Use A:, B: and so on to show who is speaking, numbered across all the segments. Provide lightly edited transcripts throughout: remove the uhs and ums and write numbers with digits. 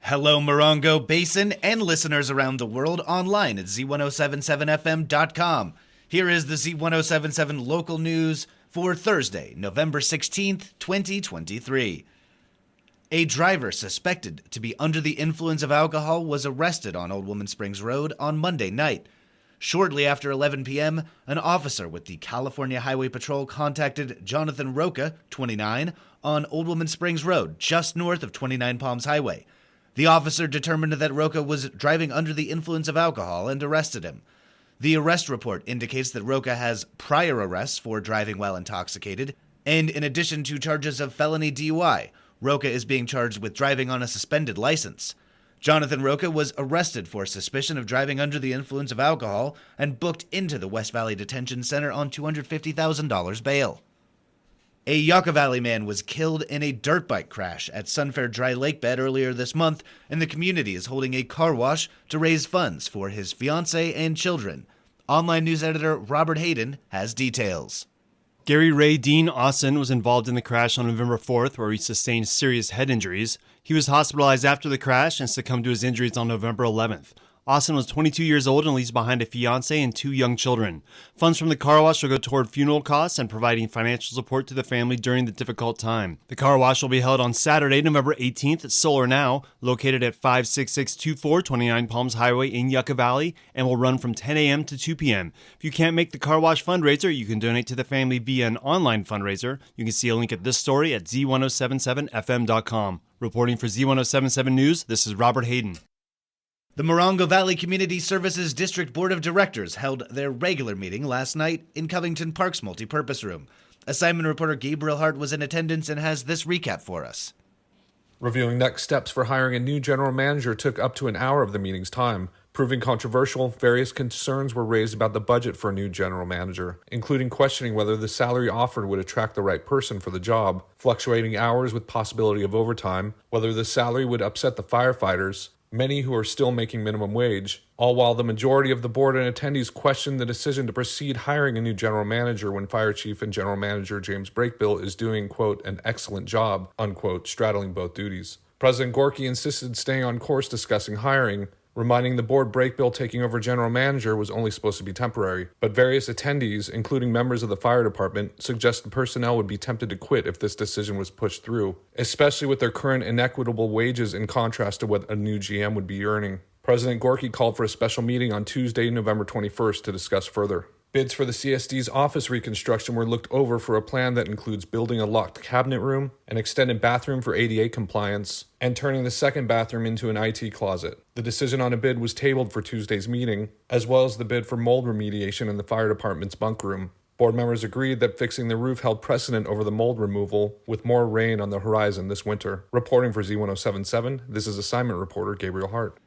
A: Hello, Morongo Basin and listeners around the world online at Z107.7fm.com. Here is the Z107.7 local news for Thursday, November 16th, 2023. A driver suspected to be under the influence of alcohol was arrested on Old Woman Springs Road on Monday night. Shortly after 11 p.m., an officer with the California Highway Patrol contacted Jonathan Roca, 29, on Old Woman Springs Road, just north of 29 Palms Highway. The officer determined that Roca was driving under the influence of alcohol and arrested him. The arrest report indicates that Roca has prior arrests for driving while intoxicated, and in addition to charges of felony DUI, Roca is being charged with driving on a suspended license. Jonathan Roca was arrested for suspicion of driving under the influence of alcohol and booked into the West Valley Detention Center on $250,000 bail. A Yucca Valley man was killed in a dirt bike crash at Sunfair Dry Lake Bed earlier this month, and the community is holding a car wash to raise funds for his fiancée and children. Online news editor Robert Hayden has details.
B: Gary Ray Dean Austin was involved in the crash on November 4th, where he sustained serious head injuries. He was hospitalized after the crash and succumbed to his injuries on November 11th. Austin was 22 years old and leaves behind a fiancé and 2 young children. Funds from the car wash will go toward funeral costs and providing financial support to the family during the difficult time. The car wash will be held on Saturday, November 18th at Solar Now, located at 56624 29 Palms Highway in Yucca Valley, and will run from 10 a.m. to 2 p.m. If you can't make the car wash fundraiser, you can donate to the family via an online fundraiser. You can see a link at this story at Z107.7fm.com. Reporting for Z107.7 News, this is Robert Hayden.
A: The Morongo Valley Community Services District Board of Directors held their regular meeting last night in Covington Park's multipurpose room. Assignment reporter Gabriel Hart was in attendance and has this recap for us.
C: Reviewing next steps for hiring a new general manager took up to an hour of the meeting's time. Proving controversial, various concerns were raised about the budget for a new general manager, including questioning whether the salary offered would attract the right person for the job, fluctuating hours with possibility of overtime, whether the salary would upset the firefighters, many who are still making minimum wage, all while the majority of the board and attendees questioned the decision to proceed hiring a new general manager when Fire Chief and General Manager James Brakebill is doing, quote, an excellent job, unquote, straddling both duties. President Gorky insisted staying on course discussing hiring, reminding the board Brakebill taking over general manager was only supposed to be temporary. But various attendees, including members of the fire department, suggested personnel would be tempted to quit if this decision was pushed through, especially with their current inequitable wages in contrast to what a new GM would be earning. President Gorky called for a special meeting on Tuesday, November 21st to discuss further. Bids for the CSD's office reconstruction were looked over for a plan that includes building a locked cabinet room, an extended bathroom for ADA compliance, and turning the second bathroom into an IT closet. The decision on a bid was tabled for Tuesday's meeting, as well as the bid for mold remediation in the fire department's bunk room. Board members agreed that fixing the roof held precedent over the mold removal, with more rain on the horizon this winter. Reporting for Z107.7, this is assignment reporter Gabriel Hart.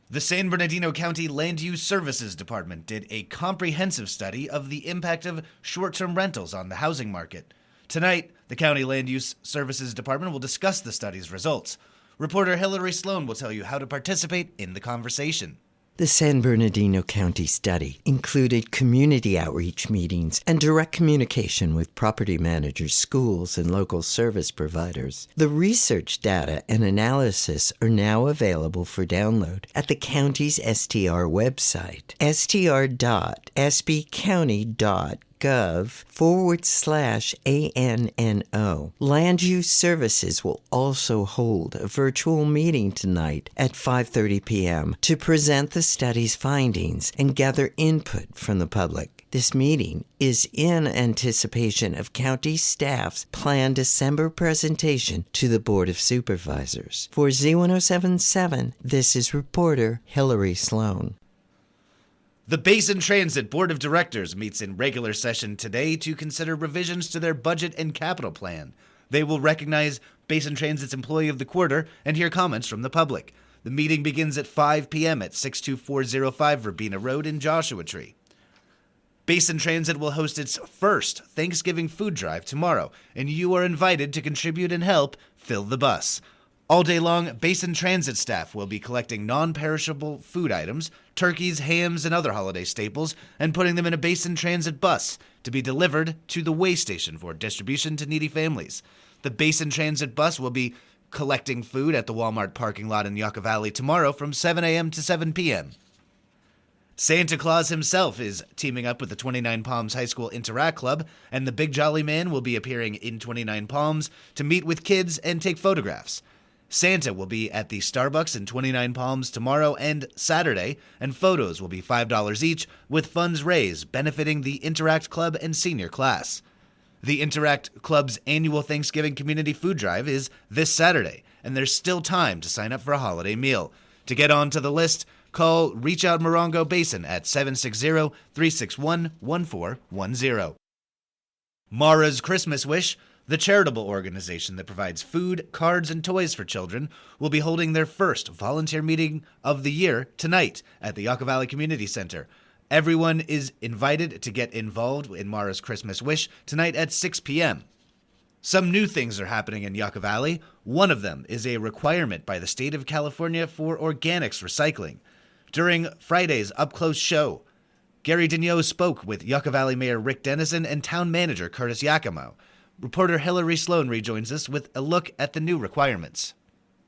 A: The San Bernardino County Land Use Services Department did a comprehensive study of the impact of short-term rentals on the housing market. Tonight, the County Land Use Services Department will discuss the study's results. Reporter Hillary Sloan will tell you how to participate in the conversation.
D: The San Bernardino County study included community outreach meetings and direct communication with property managers, schools, and local service providers. The research data and analysis are now available for download at the county's STR website, str.sbcounty.gov/ANNO. Land Use Services will also hold a virtual meeting tonight at 5:30 p.m. to present the study's findings and gather input from the public. This meeting is in anticipation of county staff's planned December presentation to the Board of Supervisors. For Z107.7, this is reporter Hillary Sloan.
A: The Basin Transit Board of Directors meets in regular session today to consider revisions to their budget and capital plan. They will recognize Basin Transit's Employee of the Quarter and hear comments from the public. The meeting begins at 5 p.m. at 62405 Verbena Road in Joshua Tree. Basin Transit will host its first Thanksgiving food drive tomorrow, and you are invited to contribute and help fill the bus. All day long, Basin Transit staff will be collecting non-perishable food items, turkeys, hams, and other holiday staples, and putting them in a Basin Transit bus to be delivered to the way station for distribution to needy families. The Basin Transit bus will be collecting food at the Walmart parking lot in Yucca Valley tomorrow from 7 a.m. to 7 p.m. Santa Claus himself is teaming up with the 29 Palms High School Interact Club, and the Big Jolly Man will be appearing in 29 Palms to meet with kids and take photographs. Santa will be at the Starbucks in 29 Palms tomorrow and Saturday, and photos will be $5 each, with funds raised benefiting the Interact Club and senior class. The Interact Club's annual Thanksgiving community food drive is this Saturday, and there's still time to sign up for a holiday meal. To get onto the list, call Reach Out Morongo Basin at 760-361-1410. Mara's Christmas Wish, the charitable organization that provides food, cards, and toys for children, will be holding their first volunteer meeting of the year tonight at the Yucca Valley Community Center. Everyone is invited to get involved in Mara's Christmas Wish tonight at 6 p.m. Some new things are happening in Yucca Valley. One of them is a requirement by the state of California for organics recycling. During Friday's Up Close show, Gary Daigneault spoke with Yucca Valley Mayor Rick Dennison and Town Manager Curtis Yakimo. Reporter Hillary Sloan rejoins us with a look at the new requirements.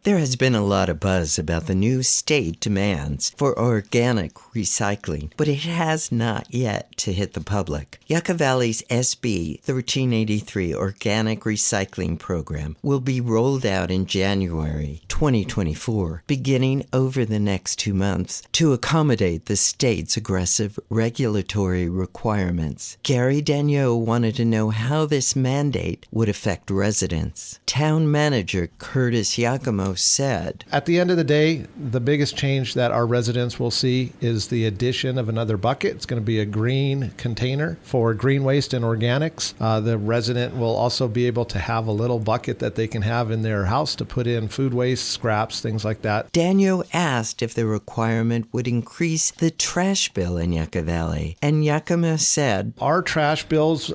D: There has been a lot of buzz about the new state demands for organic recycling, but it has not yet to hit the public. Yucca Valley's SB 1383 Organic Recycling Program will be rolled out in January 2024, beginning over the next 2 months to accommodate the state's aggressive regulatory requirements. Gary Daigneault wanted to know how this mandate would affect residents. Town Manager Curtis Yakimo said,
E: At the end of the day, the biggest change that our residents will see is the addition of another bucket. It's going to be a green container for green waste and organics. The resident will also be able to have a little bucket that they can have in their house to put in food waste, scraps, things like that.
D: Daigneault asked if the requirement would increase the trash bill in Yucca Valley, and Yakima said,
E: Our trash bills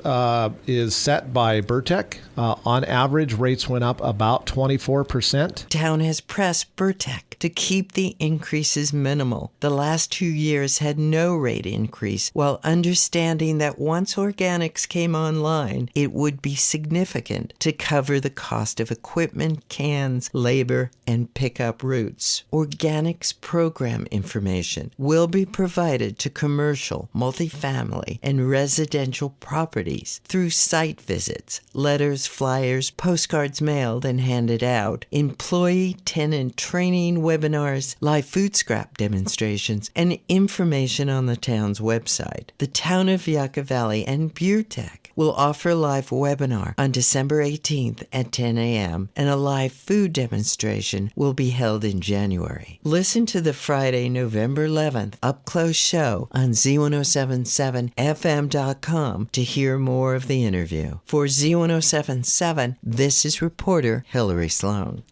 E: is set by Burtec. On average, rates went up about 24%.
D: Town has pressed Burtec to keep the increases minimal. The last 2 years had no rate increase, while understanding that once organics came online, it would be significant to cover the cost of equipment, cans, labor, and pickup routes. Organics program information will be provided to commercial, multifamily, and residential properties through site visits, letters, flyers, postcards mailed and handed out, employee tenant training webinars, live food scrap demonstrations, and information on the town's website. The town of Yucca Valley and Burtec will offer a live webinar on December 18th at 10 a.m., and a live food demonstration will be held in January. Listen to the Friday, November 11th Up Close show on Z107.7fm.com to hear more of the interview. For Z107.7, this is reporter Hillary Sloan.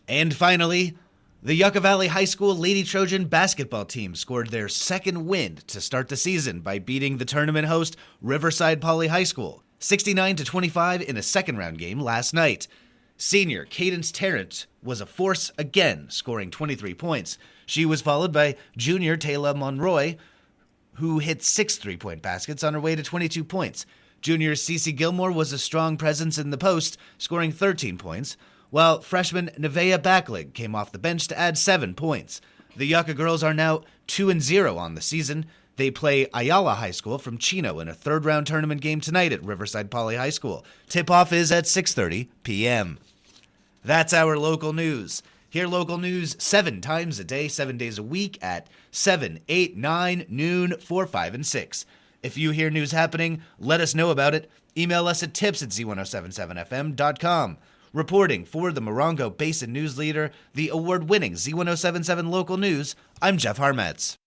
A: And finally, the Yucca Valley High School Lady Trojan basketball team scored their second win to start the season by beating the tournament host Riverside Poly High School 69-25 in a second-round game last night. Senior Cadence Tarrant was a force again, scoring 23 points. She was followed by junior Taylor Monroy, who hit 6 three-point baskets on her way to 22 points. Junior Cece Gilmore was a strong presence in the post, scoring 13 points, while freshman Nevaeh Backlig came off the bench to add 7 points. The Yucca girls are now 2-0 on the season. They play Ayala High School from Chino in a third-round tournament game tonight at Riverside Poly High School. Tip-off is at 6:30 p.m. That's our local news. Hear local news 7 times a day, 7 days a week at 7, 8, 9, noon, 4, 5, and 6. If you hear news happening, let us know about it. Email us at tips@z1077fm.com. Reporting for the Morongo Basin News Leader, the award-winning Z107.7 Local News, I'm Jeff Harmetz.